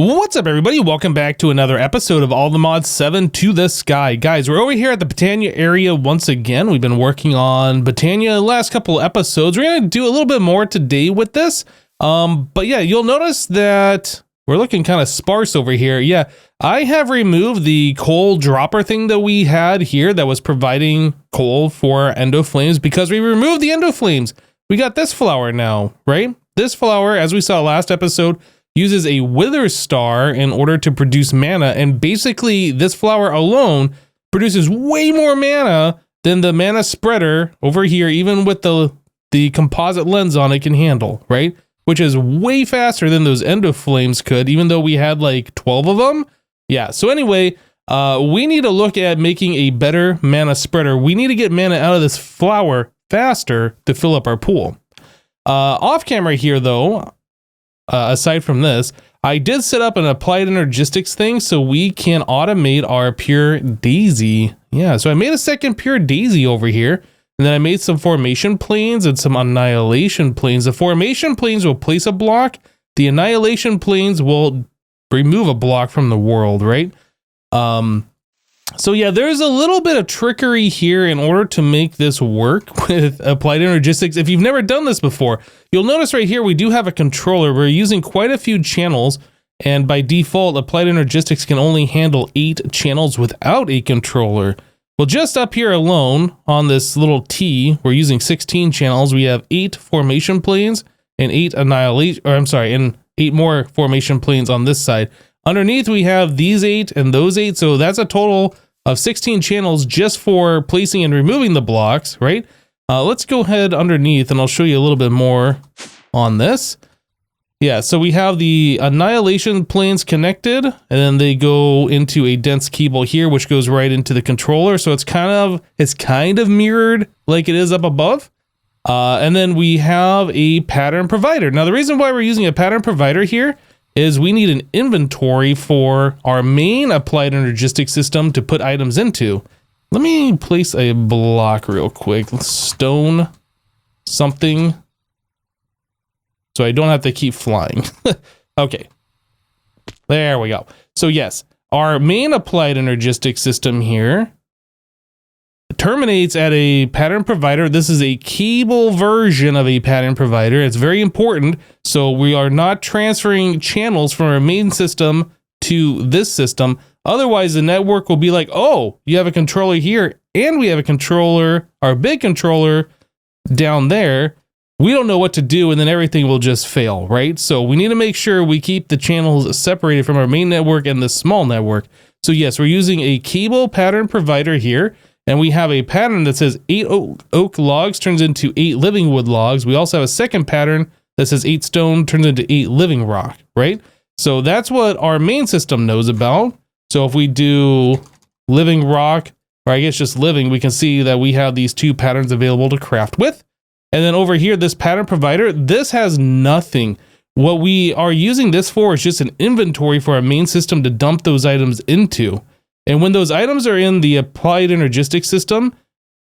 What's up, everybody? Welcome back to another episode of All the Mods 7 to the Sky. Guys, we're over here at the Botania area once again. We've been working on Botania the last couple episodes. We're going to do a little bit more today with this. But yeah, you'll notice that we're looking kind of sparse over here. Yeah, I have removed the coal dropper thing that we had here that was providing coal for endo flames because we removed the endo flames. We got this flower now, right? This flower, as we saw last episode, uses a wither star in order to produce mana, and basically this flower alone produces way more mana than the mana spreader over here, even with the composite lens on it, can handle, right? Which is way faster than those endo flames could, even though we had like 12 of them. Yeah, so anyway, we need to look at making a better mana spreader. We need to get mana out of this flower faster to fill up our pool. Off camera here though, aside from this, I did set up an applied energistics thing so we can automate our pure daisy. Yeah, so I made a second pure daisy over here, and then I made some formation planes and some annihilation planes. The formation planes will place a block. The annihilation planes will remove a block from the world, right? So yeah, there's a little bit of trickery here in order to make this work with applied energistics. If you've never done this before, you'll notice right here we do have a controller. We're using quite a few channels, and by default, applied energistics can only handle 8 channels without a controller. Well, just up here alone on this little T, we're using 16 channels. We have 8 formation planes and 8 annihilation, or I'm sorry, and 8 more formation planes on this side. Underneath, we have these 8 and those 8, so that's a total of 16 channels just for placing and removing the blocks, right? Let's go ahead underneath, and I'll show you a little bit more on this. Yeah, so we have the annihilation planes connected, and then they go into a dense cable here, which goes right into the controller. So it's kind of mirrored like it is up above. And then we have a pattern provider. Now, the reason why we're using a pattern provider here is we need an inventory for our main applied energistic system to put items into. Let me place a block real quick. Stone something so I don't have to keep flying. Okay, there we go. So yes, our main applied energistic system here terminates at a pattern provider. This is a cable version of a pattern provider. It's very important. So we are not transferring channels from our main system to this system. Otherwise, the network will be like, oh, you have a controller here and we have a controller, our big controller down there. We don't know what to do, and then everything will just fail, right? So we need to make sure we keep the channels separated from our main network and the small network. So yes, we're using a cable pattern provider here. And we have a pattern that says 8 oak logs turns into 8 livingwood logs. We also have a second pattern that says 8 stone turns into 8 living rock, right? So that's what our main system knows about. So if we do living rock, or I guess just living, we can see that we have these 2 patterns available to craft with. And then over here, this pattern provider, this has nothing. What we are using this for is just an inventory for our main system to dump those items into. And when those items are in the applied energistic system,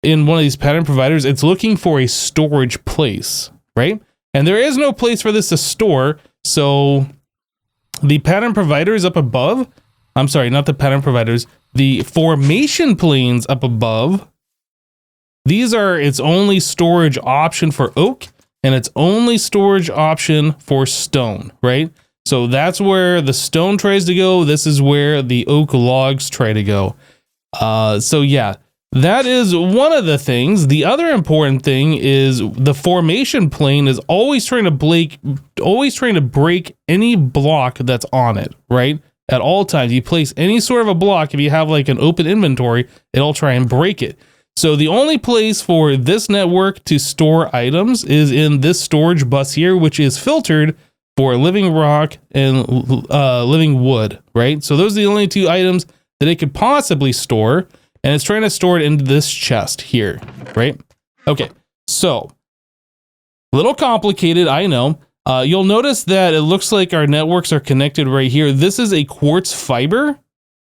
in one of these pattern providers, it's looking for a storage place, right? And there is no place for this to store. So the pattern providers up above, I'm sorry, not the pattern providers, the formation planes up above, these are its only storage option for oak, and its only storage option for stone, right? So that's where the stone tries to go. This is where the oak logs try to go. So yeah, that is one of the things. The other important thing is the formation plane is always trying to break any block that's on it, right? At all times, you place any sort of a block. If you have like an open inventory, it'll try and break it. So the only place for this network to store items is in this storage bus here, which is filtered for living rock and living wood, right? So those are the only 2 items that it could possibly store, and it's trying to store it into this chest here, right? Okay, so a little complicated, I know. You'll notice that it looks like our networks are connected right here. This is a quartz fiber,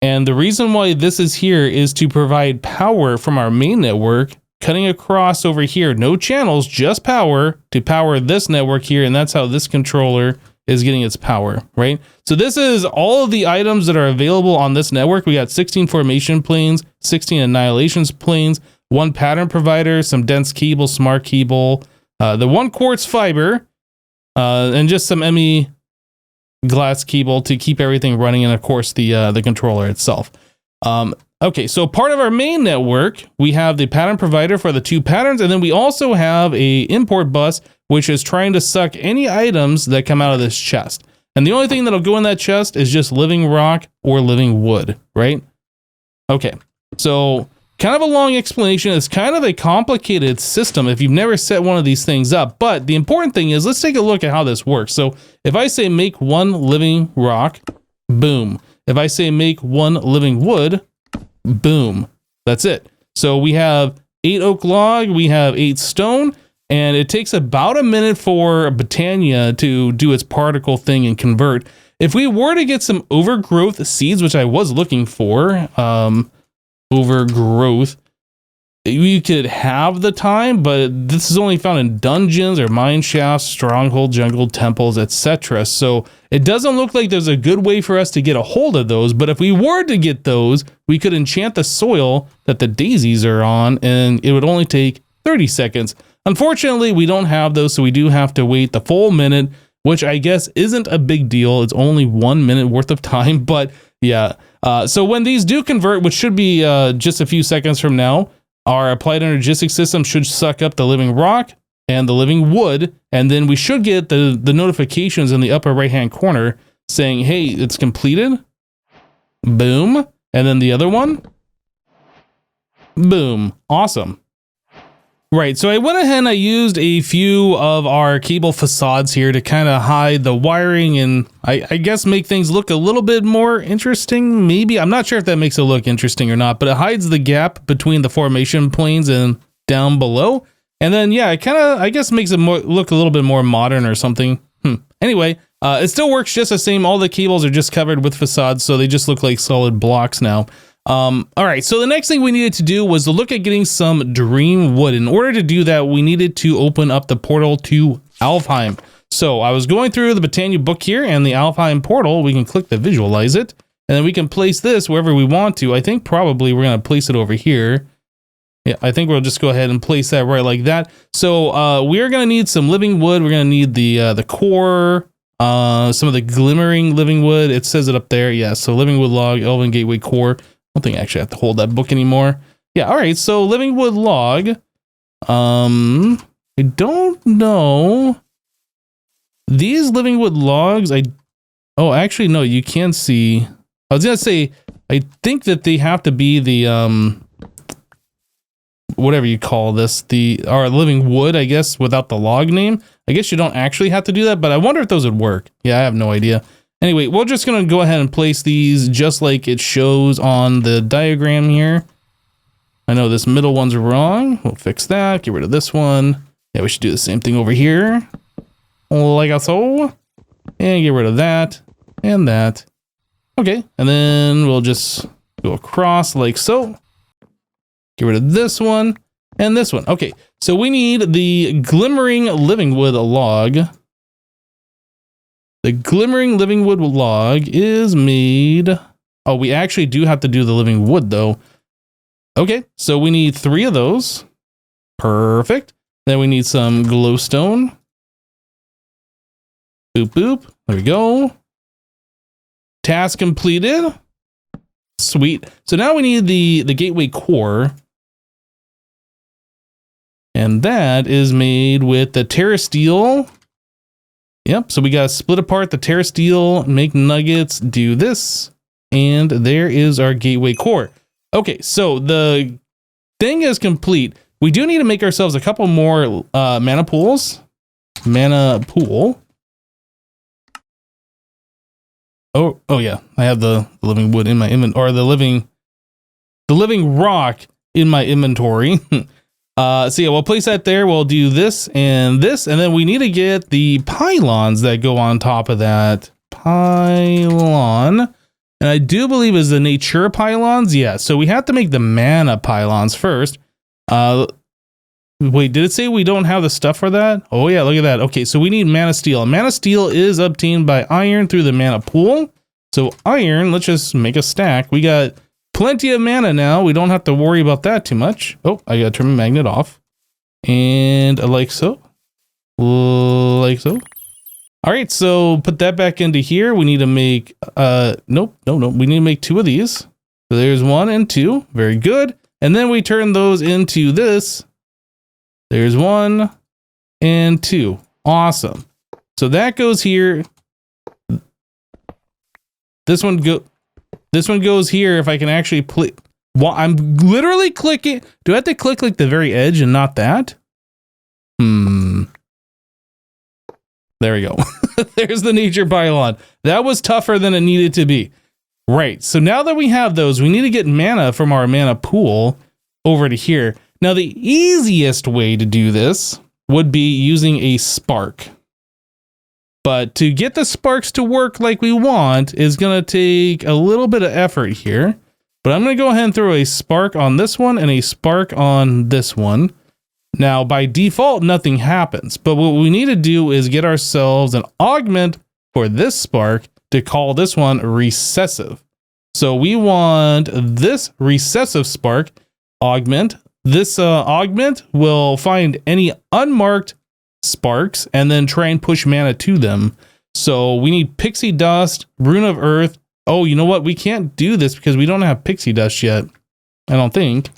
and the reason why this is here is to provide power from our main network cutting across over here, no channels, just power to power this network here, and that's how this controller is getting its power, right? So this is all of the items that are available on this network. We got 16 formation planes, 16 annihilations planes, 1 pattern provider, some dense cable, smart cable, the 1 quartz fiber, and just some ME glass cable to keep everything running, and of course the controller itself. Okay, so part of our main network, we have the pattern provider for the 2 patterns, and then we also have a import bus, which is trying to suck any items that come out of this chest. And the only thing that'll go in that chest is just living rock or living wood, right? Okay, so kind of a long explanation. It's kind of a complicated system if you've never set one of these things up, but the important thing is, let's take a look at how this works. So if I say make 1 living rock, boom. If I say make 1 living wood, boom, that's it. So we have 8 oak log, we have 8 stone, and it takes about a minute for Botania to do its particle thing and convert. If we were to get some overgrowth seeds, which I was looking for, overgrowth, you could have the time, but this is only found in dungeons or mine shafts, stronghold, jungle, temples, etc. So it doesn't look like there's a good way for us to get a hold of those, but if we were to get those, we could enchant the soil that the daisies are on, and it would only take 30 seconds. Unfortunately, we don't have those, so we do have to wait the full minute, which I guess isn't a big deal. It's only 1 minute worth of time, but yeah. So when these do convert, which should be just a few seconds from now, our applied energistic system should suck up the living rock and the living wood, and then we should get the notifications in the upper right hand corner saying, hey, it's completed. Boom. And then the other one. Boom. Awesome. Right, so I went ahead and I used a few of our cable facades here to kind of hide the wiring and I guess make things look a little bit more interesting, maybe. I'm not sure if that makes it look interesting or not, but it hides the gap between the formation planes and down below. And then, yeah, it kind of, I guess, makes it look a little bit more modern or something. Anyway, it still works just the same. All the cables are just covered with facades, so they just look like solid blocks now. All right, so the next thing we needed to do was to look at getting some dream wood. In order to do that, we needed to open up the portal to Alfheim. So I was going through the Botania book here, and the Alfheim portal, we can click to visualize it, and then we can place this wherever we want to. I think probably we're going to place it over here. Yeah, I think we'll just go ahead and place that right like that. So we're going to need some living wood. We're going to need the core, some of the glimmering living wood. It says it up there. Yeah, so living wood log, elven gateway core. I don't think I actually have to hold that book anymore. Yeah, all right, so living wood log. I don't know. These living wood logs, oh, actually, no, you can see. I was gonna say, I think that they have to be the, whatever you call this, our living wood, I guess, without the log name. I guess you don't actually have to do that, but I wonder if those would work. Yeah, I have no idea. Anyway, we're just going to go ahead and place these just like it shows on the diagram here. I know this middle one's wrong. We'll fix that. Get rid of this one. Yeah, we should do the same thing over here. Like so. And get rid of that and that. Okay, and then we'll just go across like so. Get rid of this one and this one. Okay, so we need the glimmering living wood log. The glimmering living wood log is made. Oh, we actually do have to do the living wood though. Okay, so we need 3 of those. Perfect. Then we need some glowstone. Boop, boop. There we go. Task completed. Sweet. So now we need the gateway core. And that is made with the terra steel. Yep, so we got to split apart the terra steel, make nuggets, do this, and there is our gateway core. Okay, so the thing is complete. We do need to make ourselves a couple more mana pools. Mana pool. Oh yeah, I have the living wood in my inventory, or the living rock in my inventory. So yeah, we'll place that there. We'll do this, and then we need to get the pylons that go on top of that pylon. And I do believe is the nature pylons. Yeah, so we have to make the mana pylons first. Wait, did it say we don't have the stuff for that? Oh yeah, look at that. Okay, so we need mana steel. Mana steel is obtained by iron through the mana pool. So iron, let's just make a stack. We got plenty of mana now. We don't have to worry about that too much. Oh, I gotta turn my magnet off. And like so. Like so. All right, so put that back into here. We need to make, nope. We need to make 2 of these. So there's 1 and 2, very good. And then we turn those into this. There's 1 and 2, awesome. So that goes here. This one goes here. If I can actually play, well, I'm literally clicking. Do I have to click like the very edge and not that? There we go. There's the nature pylon. That was tougher than it needed to be. Right. So now that we have those, we need to get mana from our mana pool over to here. Now, the easiest way to do this would be using a spark. But to get the sparks to work like we want is going to take a little bit of effort here. But I'm going to go ahead and throw a spark on this one and a spark on this one. Now, by default, nothing happens, but what we need to do is get ourselves an augment for this spark to call this one recessive. So we want this recessive spark augment. This augment will find any unmarked sparks and then try and push mana to them. So we need pixie dust, rune of earth. Oh, you know what? We can't do this because we don't have pixie dust yet. I don't think.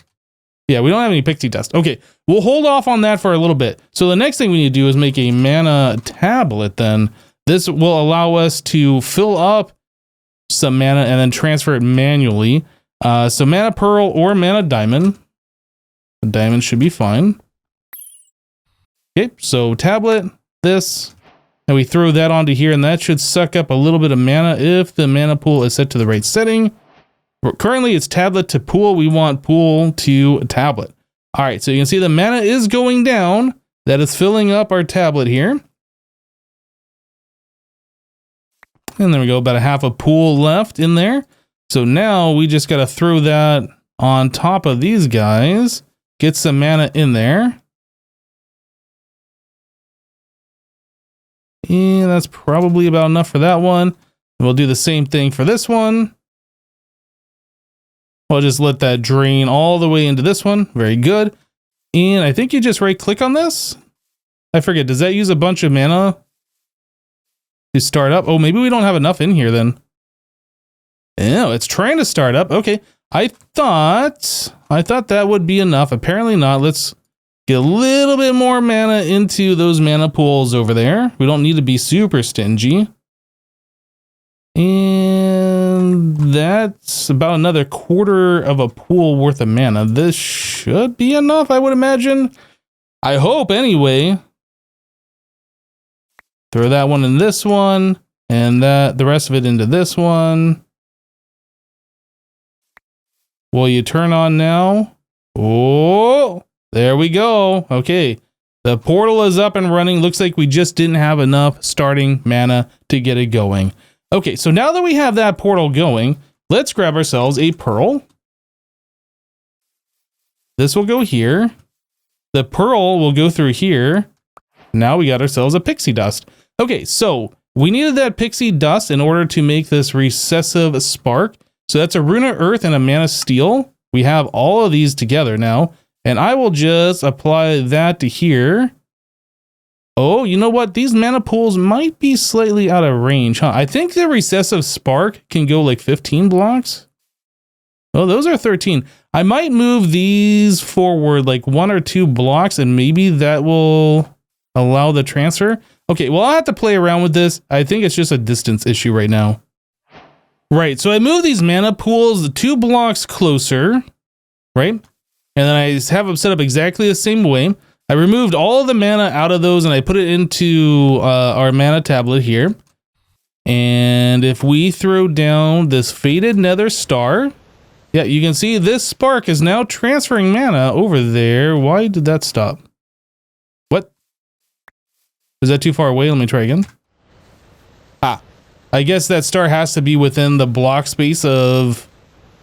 Yeah, we don't have any pixie dust. Okay, we'll hold off on that for a little bit. So the next thing we need to do is make a mana tablet then. This will allow us to fill up some mana and then transfer it manually. So mana pearl or mana diamond. A diamond should be fine. Okay, so tablet, this, and we throw that onto here, and that should suck up a little bit of mana if the mana pool is set to the right setting. Currently, it's tablet to pool. We want pool to tablet. All right, so you can see the mana is going down. That is filling up our tablet here. And there we go, about a half a pool left in there. So now we just got to throw that on top of these guys. Get some mana in there. And that's probably about enough for that one. We'll do the same thing for this one. We'll just let that drain all the way into this one. Very good. And I think you just right click on this. I forget, does that use a bunch of mana to start up? Oh, maybe we don't have enough in here then. Oh, it's trying to start up. Okay. I thought that would be enough. Apparently not. Let's get a little bit more mana into those mana pools over there. We don't need to be super stingy. And that's about another quarter of a pool worth of mana. This should be enough, I would imagine. I hope anyway. Throw that one in this one, and the rest of it into this one. Will you turn on now? Oh, there we go. Okay, the portal is up and running. Looks like we just didn't have enough starting mana to get it going. Okay, so now that we have that portal going, let's grab ourselves a pearl. This will go here. The pearl will go through here. Now we got ourselves a pixie dust. Okay, so we needed that pixie dust in order to make this recessive spark. So that's a rune of earth and a mana steel. We have all of these together now. And I will just apply that to here. Oh, you know what? These mana pools might be slightly out of range, huh? I think the recessive spark can go like 15 blocks. Oh, those are 13. I might move these forward like 1 or 2 blocks and maybe that will allow the transfer. Okay, well, I'll have to play around with this. I think it's just a distance issue right now. Right, so I move these mana pools 2 blocks closer, right? And then I have them set up exactly the same way. I removed all of the mana out of those and I put it into our mana tablet here. And if we throw down this faded nether star, yeah, you can see this spark is now transferring mana over there. Why did that stop? What? Is that too far away? Let me try again. Ah, I guess that star has to be within the block space of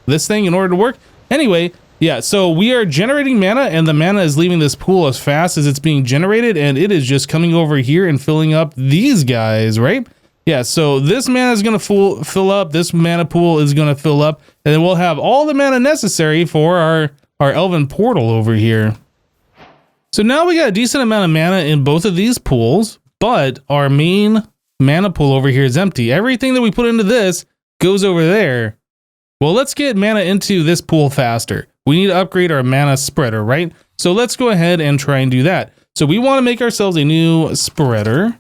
this thing in order to work. Anyway, Yeah, so we are generating mana, and the mana is leaving this pool as fast as it's being generated, and it is just coming over here and filling up these guys, right? Yeah, so this mana is going to fill up, this mana pool is going to fill up, and then we'll have all the mana necessary for our elven portal over here. So now we got a decent amount of mana in both of these pools, but our main mana pool over here is empty. Everything that we put into this goes over there. Well, let's get mana into this pool faster. We need to upgrade our mana spreader, right? So let's go ahead and try and do that. So we want to make ourselves a new spreader,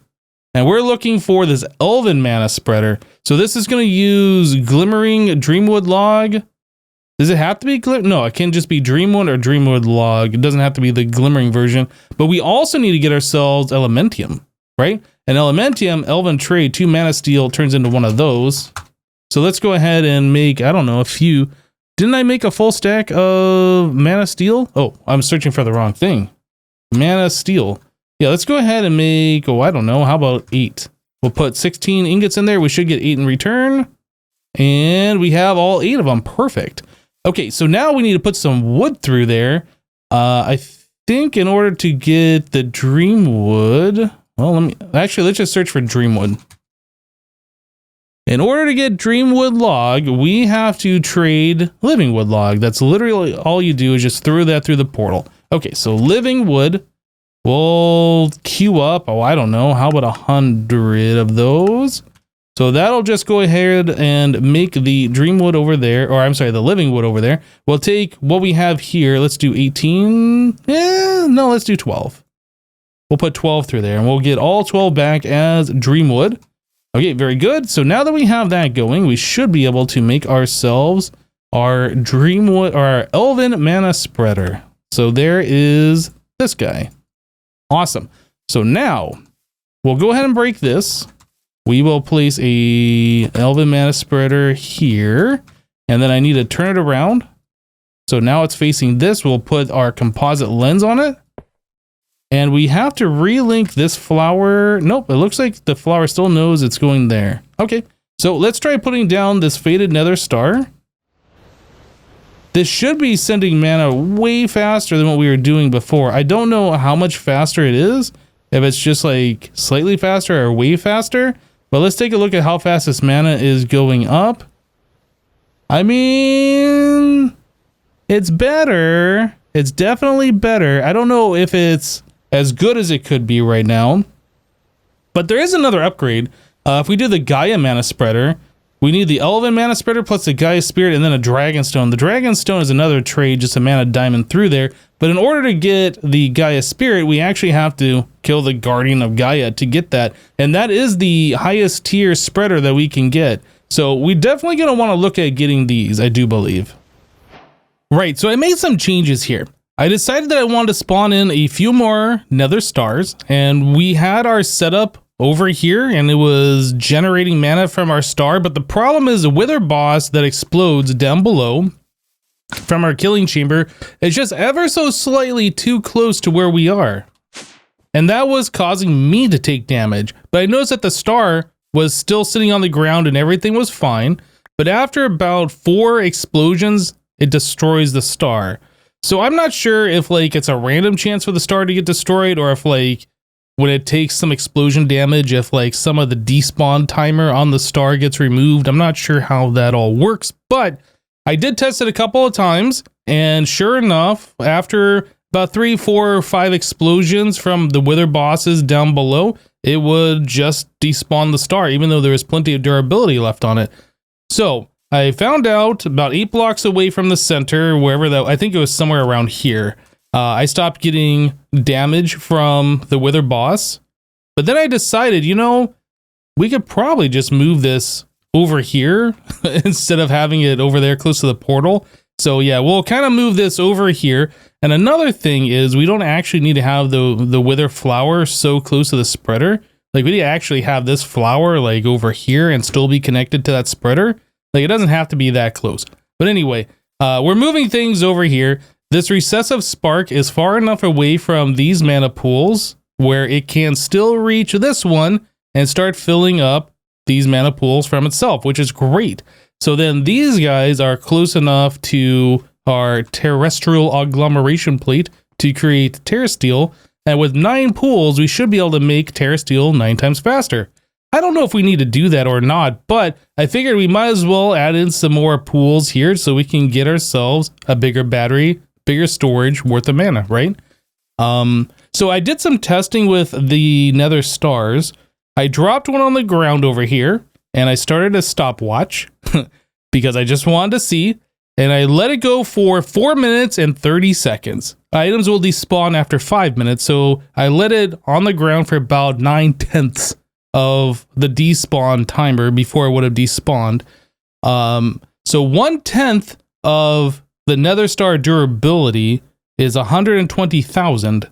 and we're looking for this elven mana spreader. So this is going to use glimmering dreamwood log. Does it have to be no, it can just be dreamwood or dreamwood log. It doesn't have to be the glimmering version, but we also need to get ourselves elementium, right? And elementium, elven trade, 2 mana steel turns into one of those. So let's go ahead and make, I don't know, a few. Didn't I make a full stack of mana steel? Oh, I'm searching for the wrong thing. Mana steel. Yeah, let's go ahead and make, oh, I don't know, how about 8? We'll put 16 ingots in there. We should get 8 in return. And we have all 8 of them. Perfect. Okay, so now we need to put some wood through there. I think in order to get the dreamwood, well, let's just search for dreamwood. In order to get dreamwood log, we have to trade livingwood log. That's literally all you do is just throw that through the portal. Okay, so livingwood, we'll queue up, oh, I don't know, how about 100 of those? So that'll just go ahead and make the dreamwood over there, or I'm sorry, the livingwood over there. We'll take what we have here, let's do 18, no, let's do 12. We'll put 12 through there, and we'll get all 12 back as dreamwood. Okay, very good. So now that we have that going, we should be able to make ourselves our dreamwood, or our elven mana spreader. So there is this guy. Awesome. So now we'll go ahead and break this. We will place a elven mana spreader here, and then I need to turn it around. So now it's facing this. We'll put our composite lens on it. And we have to relink this flower. Nope, it looks like the flower still knows it's going there. Okay, so let's try putting down this faded nether star. This should be sending mana way faster than what we were doing before. I don't know how much faster it is, if it's just like slightly faster or way faster. But let's take a look at how fast this mana is going up. I mean, it's better. It's definitely better. I don't know if it's as good as it could be right now, but there is another upgrade. If we do the Gaia mana spreader, we need the elven mana spreader plus the Gaia spirit and then a dragon stone. The dragon stone is another trade, just a mana diamond through there. But in order to get the Gaia spirit, we actually have to kill the guardian of Gaia to get that. And that is the highest tier spreader that we can get. So we definitely gonna want to look at getting these, I do believe. Right, so I made some changes here. I decided that I wanted to spawn in a few more nether stars, and we had our setup over here, and it was generating mana from our star, but the problem is the wither boss that explodes down below from our killing chamber is just ever so slightly too close to where we are. And that was causing me to take damage, but I noticed that the star was still sitting on the ground and everything was fine, but after about 4 explosions, it destroys the star. So I'm not sure if like it's a random chance for the star to get destroyed, or if like when it takes some explosion damage, if like some of the despawn timer on the star gets removed. I'm not sure how that all works, but I did test it a couple of times, and sure enough, after about 3, 4, or 5 explosions from the wither bosses down below, it would just despawn the star, even though there was plenty of durability left on it. So I found out about 8 blocks away from the center, wherever that, I think it was somewhere around here. I stopped getting damage from the wither boss, but then I decided, you know, we could probably just move this over here instead of having it over there close to the portal. So yeah, we'll kind of move this over here. And another thing is we don't actually need to have the wither flower so close to the spreader. Like we need to actually have this flower like over here and still be connected to that spreader. Like it doesn't have to be that close. But anyway, we're moving things over here. This recessive spark is far enough away from these mana pools where it can still reach this one and start filling up these mana pools from itself, which is great. So then these guys are close enough to our terrestrial agglomeration plate to create terrasteel. And with 9 pools, we should be able to make terrasteel 9 times faster. I don't know if we need to do that or not, but I figured we might as well add in some more pools here so we can get ourselves a bigger battery, bigger storage worth of mana, right? So I did some testing with the nether stars. I dropped one on the ground over here and I started a stopwatch because I just wanted to see, and I let it go for 4 minutes and 30 seconds. Items will despawn after 5 minutes, so I let it on the ground for about 9/10 of the despawn timer before it would have despawned. So 1/10 of the nether star durability is 120,000.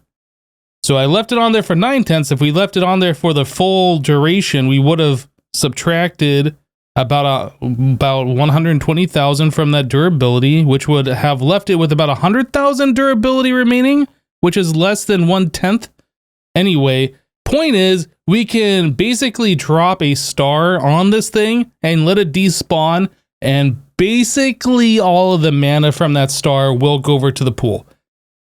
So I left it on there for 9/10. If we left it on there for the full duration, we would have subtracted about 120,000 from that durability, which would have left it with about 100,000 durability remaining, which is less than 1/10. Anyway, point is, we can basically drop a star on this thing and let it despawn, and basically all of the mana from that star will go over to the pool.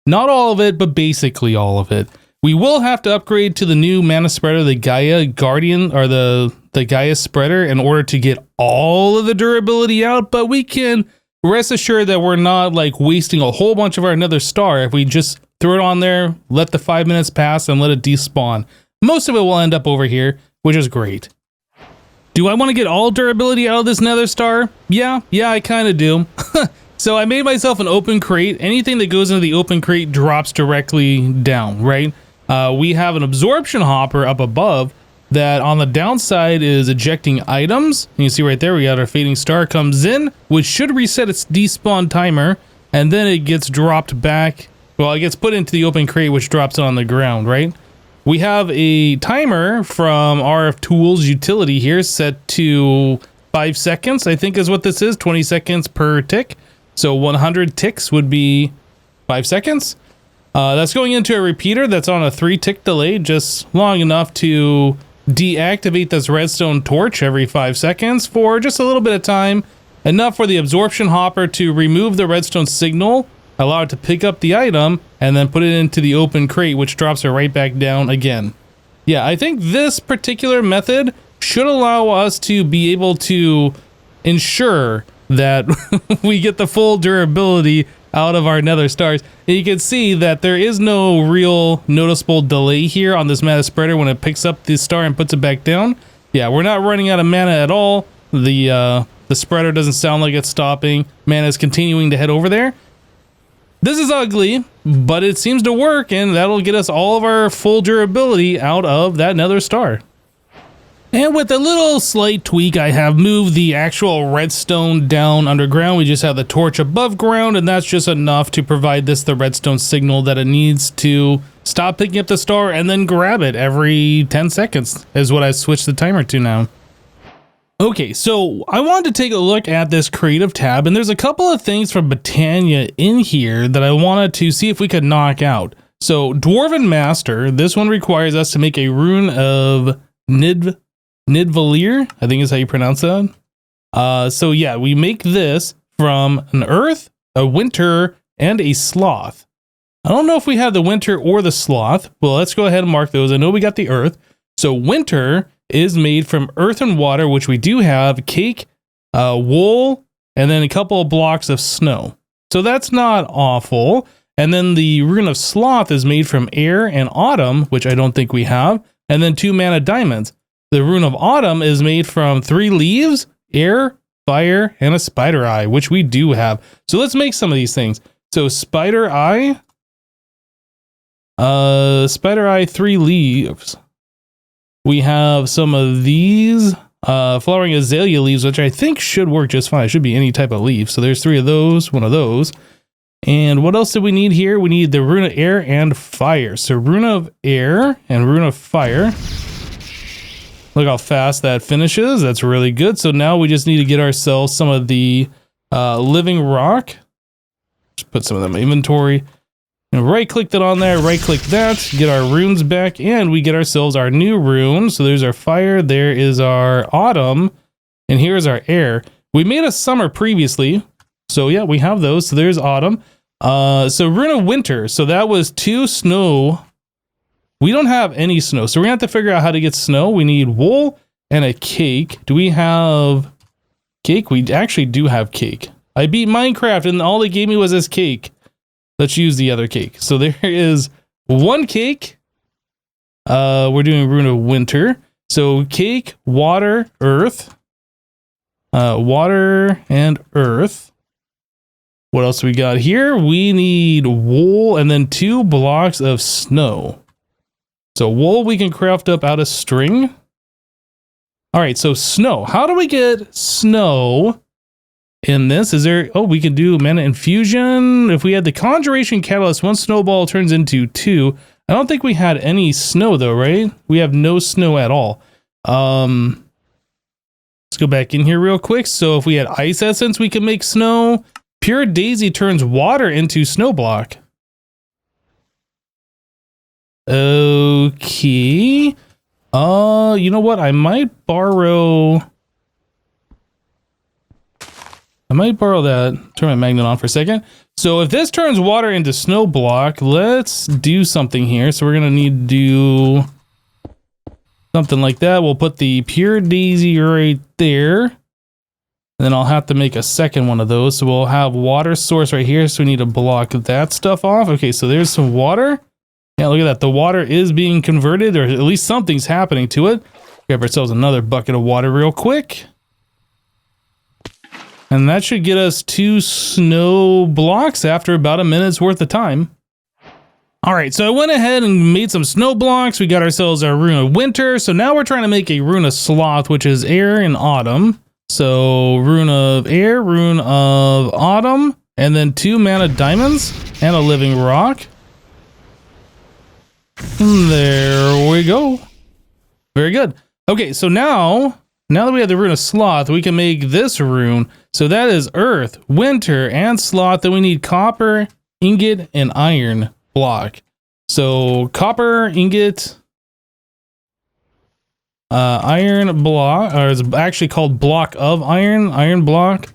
Not all of it, but basically all of it. We will have to upgrade to the new mana spreader, the Gaia Guardian, or the Gaia spreader, in order to get all of the durability out, but we can rest assured that we're not like wasting a whole bunch of our nether star if we just throw it on there, let the 5 minutes pass, and let it despawn. Most of it will end up over here, which is great. Do I want to get all durability out of this nether star? Yeah, I kind of do. So I made myself an open crate. Anything that goes into the open crate drops directly down, right? We have an absorption hopper up above that on the downside is ejecting items. You can see right there, we got our fading star comes in, which should reset its despawn timer, and then it gets dropped back. Well, it gets put into the open crate, which drops it on the ground, right? We have a timer from RF Tools utility here set to 5 seconds, I think is what this is, 20 seconds per tick. So 100 ticks would be 5 seconds. That's going into a repeater that's on a 3-tick delay, just long enough to deactivate this redstone torch every 5 seconds for just a little bit of time, enough for the absorption hopper to remove the redstone signal, allow it to pick up the item, and then put it into the open crate, which drops it right back down again. Yeah, I think this particular method should allow us to be able to ensure that we get the full durability out of our nether stars. And you can see that there is no real noticeable delay here on this mana spreader when it picks up the star and puts it back down. Yeah, we're not running out of mana at all. The spreader doesn't sound like it's stopping. Mana is continuing to head over there. This is ugly, but it seems to work, and that'll get us all of our full durability out of that nether star. And with a little slight tweak, I have moved the actual redstone down underground. We just have the torch above ground, and that's just enough to provide this the redstone signal that it needs to stop picking up the star and then grab it every 10 seconds is what I switched the timer to now. Okay, so I wanted to take a look at this creative tab, and there's a couple of things from Botania in here that I wanted to see if we could knock out. So Dwarven Master, this one requires us to make a rune of Nidvalir, I think is how you pronounce that. So yeah, we make this from an earth, a winter, and a sloth. I don't know if we have the winter or the sloth. Well, let's go ahead and mark those. I know we got the earth. So winter is made from earth and water, which we do have, cake, wool, and then a couple of blocks of snow. So that's not awful. And then the rune of sloth is made from air and autumn, which I don't think we have, and then 2 mana diamonds. The rune of autumn is made from 3 leaves, air, fire, and a spider eye, which we do have. So let's make some of these things. So spider eye, 3 leaves. We have some of these flowering azalea leaves, which I think should work just fine. It should be any type of leaf. So there's 3 of those, 1 of those. And what else do we need here? We need the rune of air and fire. So rune of air and rune of fire. Look how fast that finishes. That's really good. So now we just need to get ourselves some of the living rock. Just put some of them in inventory. And right click that on there, right click that, get our runes back, and we get ourselves our new rune. So there's our fire, there is our autumn, and here's our air. We made a summer previously, So yeah, we have those. So there's autumn. So rune of winter. So that was 2 snow. We don't have any snow. So we're gonna have to figure out how to get snow. We need wool and a cake. Do we have cake? We actually do have cake. I beat Minecraft and all they gave me was this cake. Let's use the other cake. So there is 1 cake. We're doing rune of winter. So cake, water, earth. Water and earth. What else we got here? We need wool and then 2 blocks of snow. So wool we can craft up out of string. All right, so snow. How do we get snow in this? Is there, oh, we can do mana infusion. If we had the conjuration catalyst, 1 snowball turns into 2. I don't think we had any snow though, right? We have no snow at all. Let's go back in here real quick. So if we had ice essence, we can make snow. Pure daisy turns water into snow block. Okay. You know what? I might borrow that. Turn my magnet on for a second. So if this turns water into snow block, let's do something here. So we're gonna need to do something like that. We'll put the pure daisy right there. And then I'll have to make a second one of those. So we'll have water source right here. So we need to block that stuff off. Okay, so there's some water. Yeah, look at that. The water is being converted, or at least something's happening to it. Grab ourselves another bucket of water real quick. And that should get us 2 snow blocks after about a minute's worth of time. All right, so I went ahead and made some snow blocks. We got ourselves our rune of winter. So now we're trying to make a rune of sloth, which is air and autumn. So rune of air, rune of autumn, and then 2 mana diamonds and a living rock. And there we go. Very good. Okay, so now that we have the rune of sloth, we can make this rune. So that is earth, winter, and sloth. Then we need copper, ingot, and iron block. So copper, ingot, iron block, or it's actually called block of iron block.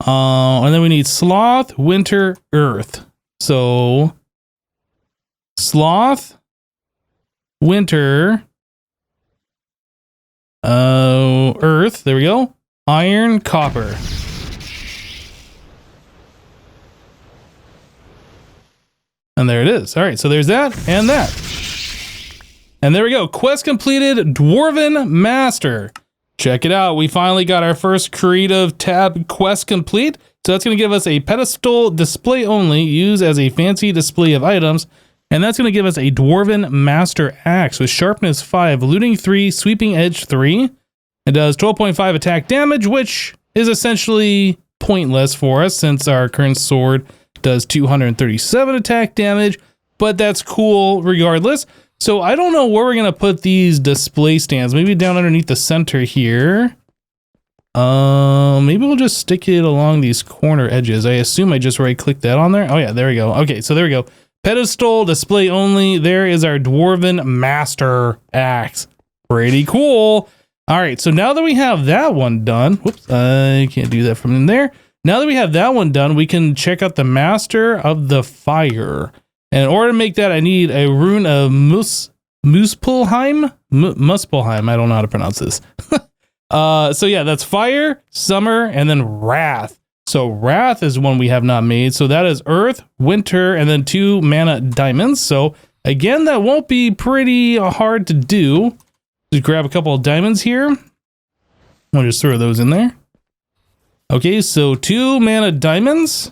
And then we need sloth, winter, earth. So sloth, winter, earth, there we go, iron, copper. And there it is. All right, so there's that and that. And there we go. Quest completed, Dwarven Master. Check it out. We finally got our first creative tab quest complete. So that's going to give us a pedestal display only, use as a fancy display of items. And that's going to give us a Dwarven Master Axe with sharpness 5, looting 3, sweeping edge 3. It does 12.5 attack damage, which is essentially pointless for us since our current sword does 237 attack damage, but that's cool regardless. So I don't know where we're going to put these display stands. Maybe down underneath the center here. Maybe we'll just stick it along these corner edges. I assume I just right clicked that on there. Oh yeah, there we go. Okay, so there we go. Pedestal display only. There is our Dwarven Master Axe. Pretty cool. All right, so now that we have that one done, whoops, I can't do that from in there. Now that we have that one done, we can check out the Master of the Fire. And in order to make that, I need a rune of Muspelheim. Muspelheim. I don't know how to pronounce this. So yeah, that's fire, summer, and then wrath. So wrath is one we have not made. So that is earth, winter, and then 2 mana diamonds. So again, that won't be pretty hard to do. Just grab a couple of diamonds here. I'll just throw those in there. Okay, so 2 mana diamonds.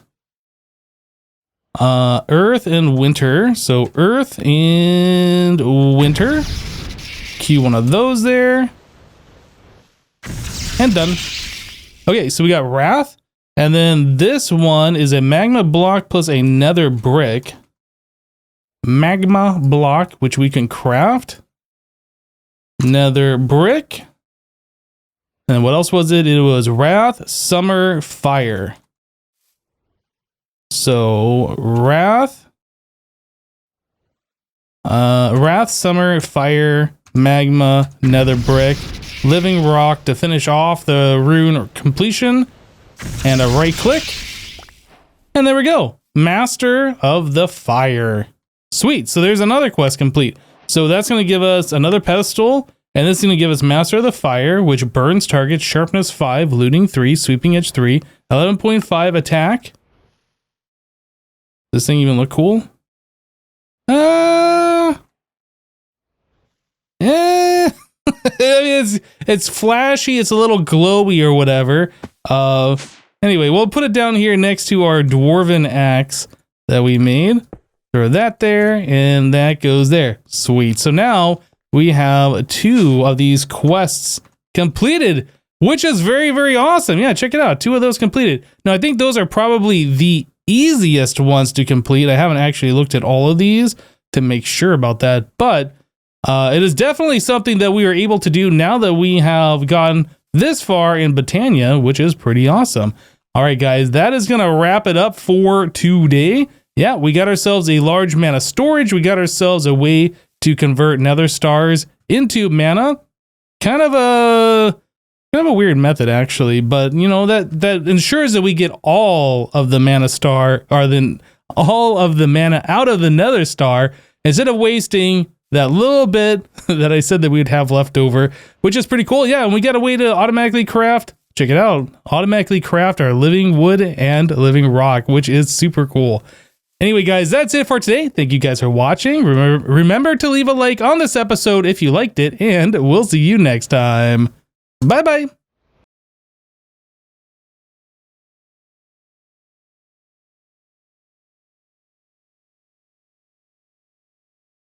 Earth and winter. So earth and winter. Key one of those there. And done. Okay, so we got wrath. And then this one is a magma block plus a nether brick. Magma block, which we can craft. Nether brick. And what else was it? It was wrath, summer, fire. So wrath, summer, fire, magma, nether brick, living rock to finish off the rune completion, and a right click, And there we go. Master of the Fire. Sweet. So there's another quest complete. So that's going to give us another pedestal. And this is going to give us Master of the Fire, which burns targets, sharpness 5, looting 3, sweeping edge 3, 11.5 attack. Does this thing even look cool? I mean, it's flashy, it's a little glowy or whatever. Anyway, we'll put it down here next to our dwarven axe that we made. Throw that there, and that goes there. Sweet. So now we have 2 of these quests completed, which is very, very awesome. Yeah, check it out. 2 of those completed. Now, I think those are probably the easiest ones to complete. I haven't actually looked at all of these to make sure about that, but it is definitely something that we are able to do now that we have gone this far in Botania, which is pretty awesome. All right, guys, that is going to wrap it up for today. Yeah, we got ourselves a large mana storage. We got ourselves a way to convert nether stars into mana. Kind of a weird method, actually, but you know, that ensures that we get all of the mana star, or then all of the mana out of the nether star, instead of wasting that little bit that I said that we would have left over, which is pretty cool. Yeah, and we got a way to automatically craft, check it out, automatically craft our living wood and living rock, which is super cool. Anyway, guys, that's it for today. Thank you guys for watching. Remember to leave a like on this episode if you liked it, and we'll see you next time. Bye-bye.